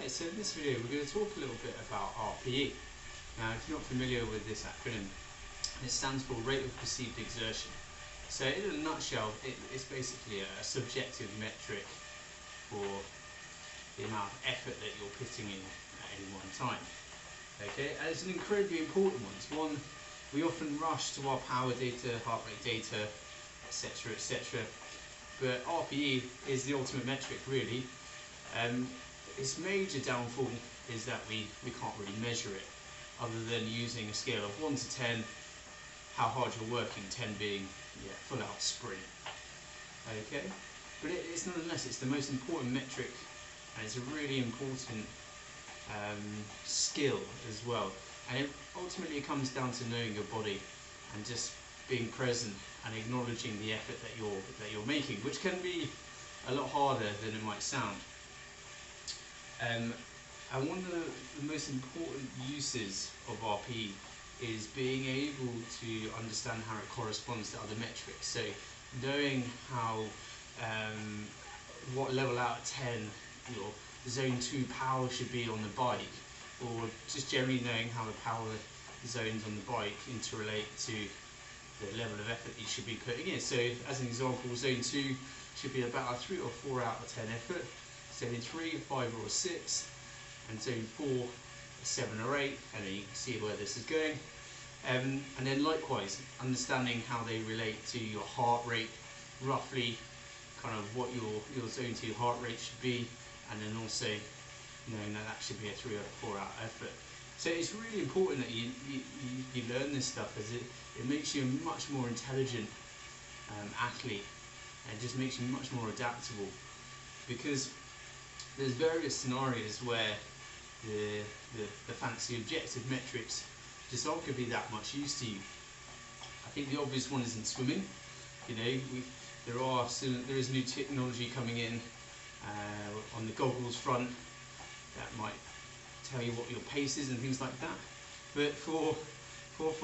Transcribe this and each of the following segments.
Right, so in this video we're going to talk a little bit about RPE. Now, if you're not familiar with this acronym, it stands for Rate of Perceived Exertion. So in a nutshell, it's basically a subjective metric for the amount of effort that you're putting in at any one time. Okay, and it's an incredibly important one. It's one we often rush to our power data, heart rate data, etc., etc. But RPE is the ultimate metric, really. Its major downfall is that we can't really measure it, other than using a scale of 1 to 10, how hard you're working, 10 being full out sprint. Okay, but it's nonetheless, it's the most important metric, and it's a really important skill as well. And it ultimately comes down to knowing your body and just being present and acknowledging the effort that you're making, which can be a lot harder than it might sound. And one of the most important uses of RPE is being able to understand how it corresponds to other metrics. So knowing how what level out of 10 your zone 2 power should be on the bike, or just generally knowing how the power zones on the bike interrelate to the level of effort you should be putting in. So as an example, zone 2 should be about a 3 or 4 out of 10 effort, zone 3 a 5 or a 6, and zone 4 a 7 or 8, and then you can see where this is going. And then likewise, understanding how they relate to your heart rate, roughly kind of what your zone 2 heart rate should be, and then also knowing that should be a 3 or 4 out effort. So it's really important that you learn this stuff, as it makes you a much more intelligent athlete, and just makes you much more adaptable, because there's various scenarios where the fancy objective metrics just aren't going to be that much use to you. I think the obvious one is in swimming. You know, there is new technology coming in on the goggles front that might tell you what your pace is and things like that. But for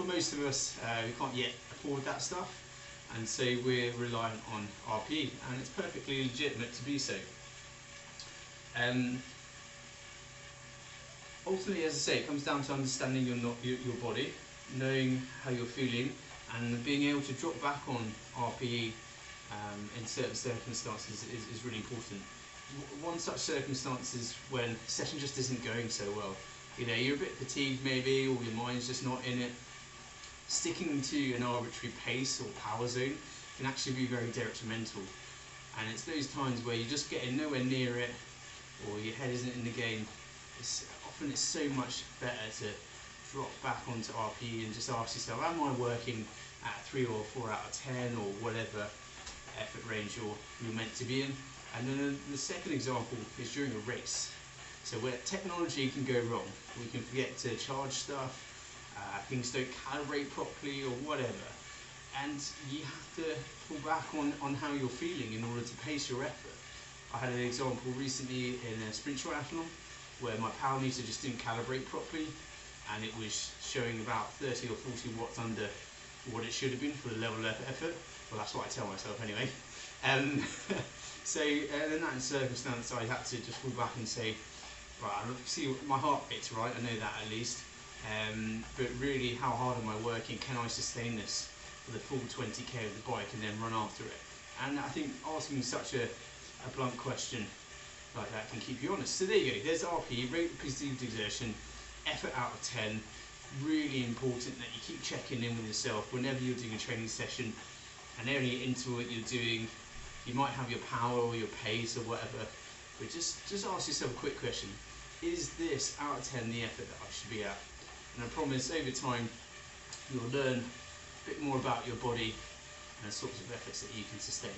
most of us, we can't yet afford that stuff, and so we're reliant on RPE, and it's perfectly legitimate to be so. Ultimately, as I say, it comes down to understanding your body, knowing how you're feeling, and being able to drop back on RPE in certain circumstances is really important. One such circumstance is when the session just isn't going so well. You know, you're a bit fatigued maybe, or your mind's just not in it. Sticking to an arbitrary pace or power zone can actually be very detrimental. And it's those times where you're just getting nowhere near it, or your head isn't in the game. Often it's so much better to drop back onto RPE and just ask yourself, am I working at 3 or 4 out of 10, or whatever effort range you're meant to be in? And then the second example is during a race. So where technology can go wrong, we can forget to charge stuff, things don't calibrate properly or whatever, and you have to pull back on how you're feeling in order to pace your effort. I had an example recently in a sprint triathlon where my power meter just didn't calibrate properly, and it was showing about 30 or 40 watts under what it should have been for the level of effort. Well, that's what I tell myself anyway. So in that circumstance, I had to just fall back and say, right, I see my heart rate's right, I know that at least, but really, how hard am I working? Can I sustain this for the full 20k of the bike and then run after it? And I think asking such a blunt question like that can keep you honest. So there you go, there's RPE, rate of perceived exertion, effort out of 10. Really important that you keep checking in with yourself whenever you're doing a training session, and any interval that you're doing. You might have your power or your pace or whatever, but just ask yourself a quick question: is this out of 10 the effort that I should be at? And I promise over time you'll learn a bit more about your body and the sorts of efforts that you can sustain.